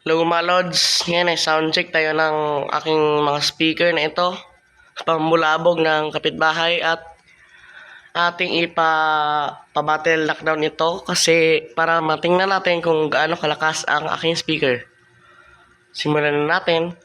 Hello mga Lods, ngayon ay soundcheck tayo ng aking mga speaker na ito. Pambulabog ng kapitbahay at ating pa-battle lockdown ito kasi para matingnan natin kung gaano kalakas ang aking speaker. Simulan na natin.